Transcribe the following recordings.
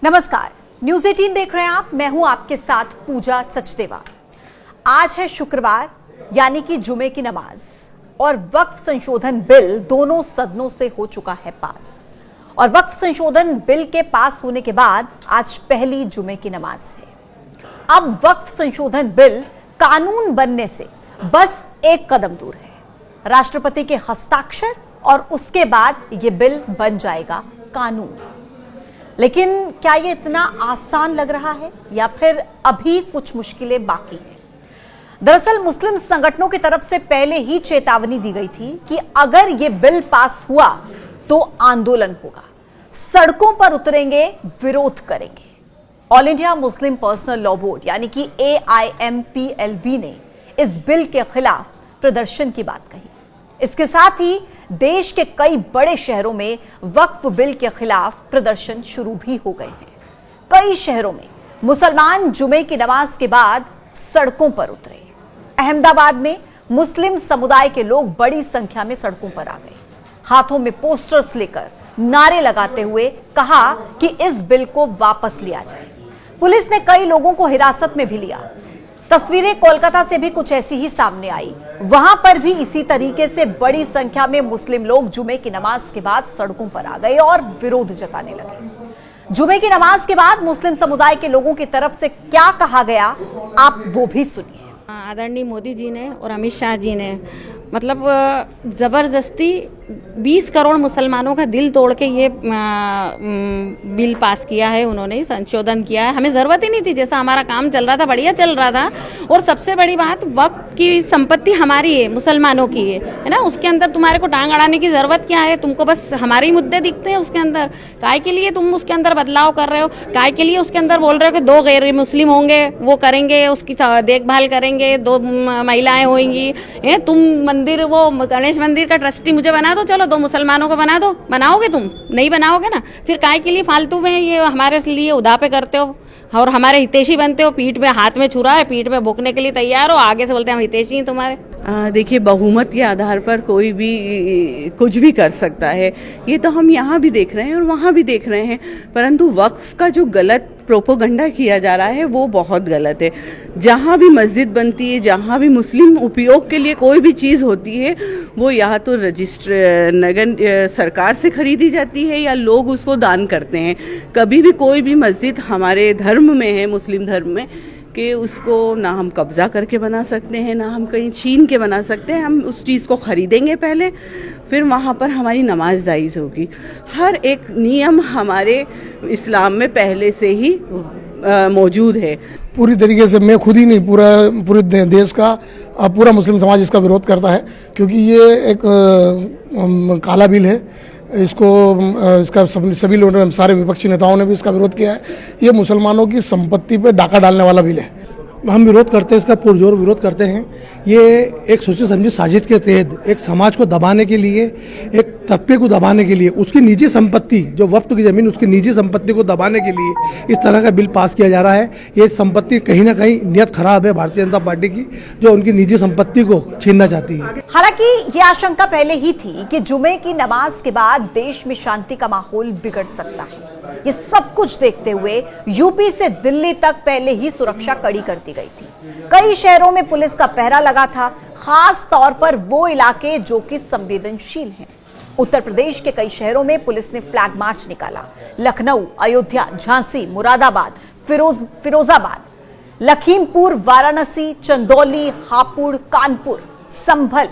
नमस्कार, न्यूज 18 देख रहे हैं आप। मैं हूं आपके साथ पूजा सचदेवा। आज है शुक्रवार, यानी कि जुमे की नमाज, और वक्फ संशोधन बिल दोनों सदनों से हो चुका है पास। और वक्फ संशोधन बिल के पास होने के बाद आज पहली जुमे की नमाज है। अब वक्फ संशोधन बिल कानून बनने से बस एक कदम दूर है। राष्ट्रपति के हस्ताक्षर और उसके बाद यह बिल बन जाएगा कानून। लेकिन क्या ये इतना आसान लग रहा है या फिर अभी कुछ मुश्किलें बाकी हैं? दरअसल मुस्लिम संगठनों की तरफ से पहले ही चेतावनी दी गई थी कि अगर ये बिल पास हुआ तो आंदोलन होगा, सड़कों पर उतरेंगे, विरोध करेंगे। All India Muslim personal law board यानी कि AIMPLB ने इस बिल के खिलाफ प्रदर्शन की बात कही। इसके साथ ही देश के कई बड़े शहरों में वक्फ बिल के खिलाफ प्रदर्शन शुरू भी हो गए हैं। कई शहरों में मुसलमान जुमे की नमाज के बाद सड़कों पर उतरे। अहमदाबाद में मुस्लिम समुदाय के लोग बड़ी संख्या में सड़कों पर आ गए। हाथों में पोस्टर्स लेकर नारे लगाते हुए कहा कि इस बिल को वापस लिया जाए। पुलिस ने कई लोगों को हिरासत में भी लिया। तस्वीरें कोलकाता से भी कुछ ऐसी ही सामने आई। वहां पर भी इसी तरीके से बड़ी संख्या में मुस्लिम लोग जुमे की नमाज के बाद सड़कों पर आ गए और विरोध जताने लगे। जुमे की नमाज के बाद मुस्लिम समुदाय के लोगों की तरफ से क्या कहा गया, आप वो भी सुनिए। आदरणीय मोदी जी ने और अमित शाह जी ने मतलब जबरदस्ती 20 करोड़ मुसलमानों का दिल तोड़ के ये बिल पास किया है। उन्होंने संशोधन किया है। हमें जरूरत ही नहीं थी, जैसा हमारा काम चल रहा था बढ़िया चल रहा था। और सबसे बड़ी बात, वक्फ की संपत्ति हमारी है, मुसलमानों की है ना। उसके अंदर तुम्हारे को टांग अड़ाने की जरूरत क्या है? तुमको बस हमारे ही मुद्दे दिखते हैं उसके अंदर। काय के लिए तुम उसके अंदर बदलाव कर रहे हो? काय के लिए उसके अंदर बोल रहे हो कि 2 गैर मुस्लिम होंगे, वो करेंगे, उसकी देखभाल करेंगे, 2 महिलाएं होंगी। तुम मंदिर, वो गणेश मंदिर का ट्रस्टी मुझे बना दो, चलो 2 मुसलमानों को बना दो। बनाओगे? तुम नहीं बनाओगे ना। फिर काय के लिए फालतू में ये हमारे लिए उदापे करते हो और हमारे हितैषी बनते हो? पीठ में हाथ में छुरा है, पीठ में भोंकने के लिए तैयार हो, आगे से बोलते हैं हम हितैषी हैं तुम्हारे। देखिए, बहुमत के आधार पर कोई भी कुछ भी कर सकता है। ये तो हम यहाँ भी देख रहे हैं और वहाँ भी देख रहे हैं। परंतु वक्फ का जो गलत प्रोपोगंडा किया जा रहा है वो बहुत गलत है। जहाँ भी मस्जिद बनती है, जहाँ भी मुस्लिम उपयोग के लिए कोई भी चीज़ होती है, वो या तो नगर सरकार से खरीदी जाती है या लोग उसको दान करते हैं। कभी भी कोई भी मस्जिद हमारे धर्म में है, मुस्लिम धर्म में, कि उसको ना हम कब्जा करके बना सकते हैं, ना हम कहीं छीन के बना सकते हैं। हम उस चीज़ को खरीदेंगे पहले, फिर वहाँ पर हमारी नमाज जायज़ होगी। हर एक नियम हमारे इस्लाम में पहले से ही मौजूद है। पूरी तरीके से मैं खुद ही नहीं, पूरे देश का पूरा मुस्लिम समाज इसका विरोध करता है, क्योंकि ये एक काला बिल है। इसका सभी लोगों, सारे विपक्षी नेताओं ने भी इसका विरोध किया है। ये मुसलमानों की संपत्ति पे डाका डालने वाला बिल है। हम विरोध करते हैं, इसका पुरजोर विरोध करते हैं। ये एक सोची समझी साजिश के तहत एक समाज को दबाने के लिए, एक तबके को दबाने के लिए, उसकी निजी संपत्ति, जो वक्फ की जमीन, उसकी निजी संपत्ति को दबाने के लिए इस तरह का बिल पास किया जा रहा है। ये संपत्ति कहीं ना कहीं नियत खराब है भारतीय जनता पार्टी की, जो उनकी निजी संपत्ति को छीनना चाहती है। हालांकि ये आशंका पहले ही थी कि जुमे की नमाज के बाद देश में शांति का माहौल बिगड़ सकता है। ये सब कुछ देखते हुए यूपी से दिल्ली तक पहले ही सुरक्षा कड़ी कर दी गई थी। कई शहरों में पुलिस का पहरा लगा था, खास तौर पर वो इलाके जो कि संवेदनशील हैं। उत्तर प्रदेश के कई शहरों में पुलिस ने फ्लैग मार्च निकाला। लखनऊ, अयोध्या, झांसी, मुरादाबाद, फिरोजाबाद, लखीमपुर, वाराणसी, चंदौली, हापुड़, कानपुर, संभल,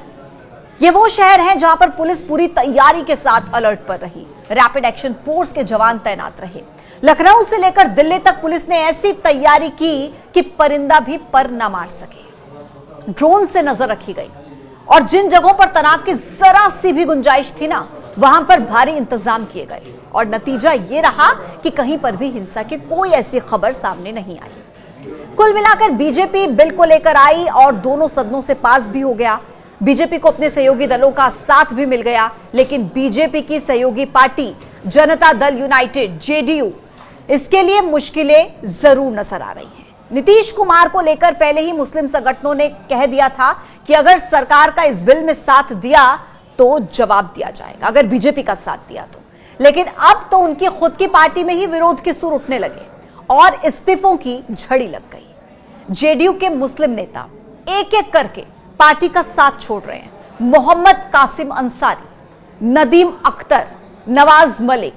ये वो शहर हैं जहां पर पुलिस पूरी तैयारी के साथ अलर्ट पर रही। रैपिड एक्शन फोर्स के जवान तैनात रहे। लखनऊ से लेकर दिल्ली तक पुलिस ने ऐसी तैयारी की कि परिंदा भी पर न मार सके। ड्रोन से नजर रखी गई और जिन जगहों पर तनाव की जरा सी भी गुंजाइश थी ना, वहां पर भारी इंतजाम किए गए। और नतीजा ये रहा कि कहीं पर भी हिंसा की कोई ऐसी खबर सामने नहीं आई। कुल मिलाकर बीजेपी बिल को लेकर आई और दोनों सदनों से पास भी हो गया। बीजेपी को अपने सहयोगी दलों का साथ भी मिल गया, लेकिन बीजेपी की सहयोगी party Janata Dal United JDU, इसके लिए मुश्किलें जरूर नजर आ रही हैं। नीतीश कुमार को लेकर पहले ही मुस्लिम संगठनों ने कह दिया था कि अगर सरकार का इस बिल में साथ दिया तो जवाब दिया जाएगा, अगर बीजेपी का साथ दिया तो। लेकिन अब तो उनकी खुद की पार्टी में ही विरोध के सुर उठने लगे और इस्तीफों की झड़ी लग गई। जेडीयू के मुस्लिम नेता एक एक करके पार्टी का साथ छोड़ रहे हैं। मोहम्मद कासिम अंसारी, नदीम अख्तर, नवाज मलिक,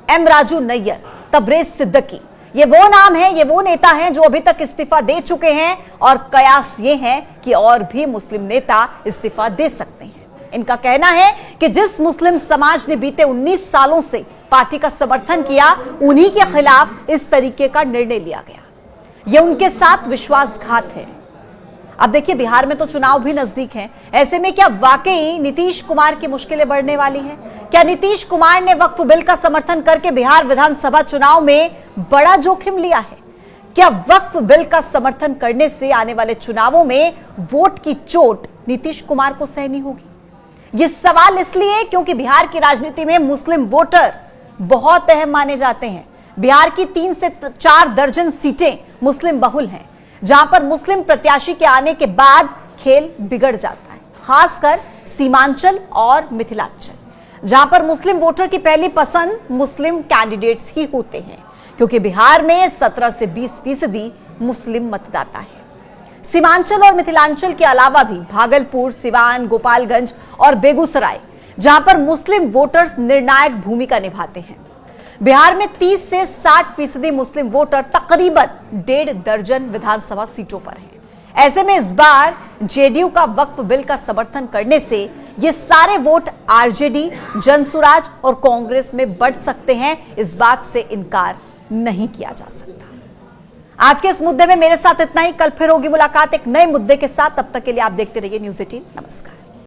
एम राजू नैयर, तबरेज सिद्दीकी, ये वो नाम हैं, ये वो नेता हैं जो अभी तक इस्तीफा दे चुके हैं और कयास ये है कि और भी मुस्लिम नेता इस्तीफा दे सकते हैं। इनका कहना है कि जिस मुस्लिम समाज ने बीते 19 सालों से पार्टी का समर्थन किया, उन्हीं के खिलाफ इस तरीके का निर्णय लिया गया। यह उनके साथ विश्वासघात है। अब देखिए, बिहार में तो चुनाव भी नजदीक हैं। ऐसे में क्या वाकई नीतीश कुमार की मुश्किलें बढ़ने वाली हैं? क्या नीतीश कुमार ने वक्फ बिल का समर्थन करके बिहार विधानसभा चुनाव में बड़ा जोखिम लिया है? क्या वक्फ बिल का समर्थन करने से आने वाले चुनावों में वोट की चोट नीतीश कुमार को सहनी होगी? यह सवाल इसलिए क्योंकि बिहार की राजनीति में मुस्लिम वोटर बहुत अहम माने जाते हैं। बिहार की 3 से 4 दर्जन सीटें मुस्लिम बहुल हैं, जहां पर मुस्लिम प्रत्याशी के आने के बाद खेल बिगड़ जाता है, खासकर सीमांचल और मिथिलांचल, जहां पर मुस्लिम वोटर की पहली पसंद मुस्लिम कैंडिडेट्स ही होते हैं, क्योंकि बिहार में 17 से 20% मुस्लिम मतदाता है। सीमांचल और मिथिलांचल के अलावा भी भागलपुर, सिवान, गोपालगंज और बेगूसराय, जहां पर मुस्लिम वोटर्स निर्णायक भूमिका निभाते हैं। बिहार में 30 से 60% मुस्लिम वोटर तकरीबन 1.5 दर्जन विधानसभा सीटों पर हैं। ऐसे में इस बार जेडीयू का वक्फ बिल का समर्थन करने से ये सारे वोट आरजेडी, जनसुराज और कांग्रेस में बढ़ सकते हैं। इस बात से इनकार नहीं किया जा सकता। आज के इस मुद्दे में मेरे साथ इतना ही। कल फिर होगी मुलाकात एक नए मुद्दे के साथ। तब तक के लिए आप देखते रहिए न्यूज़ 18। नमस्कार।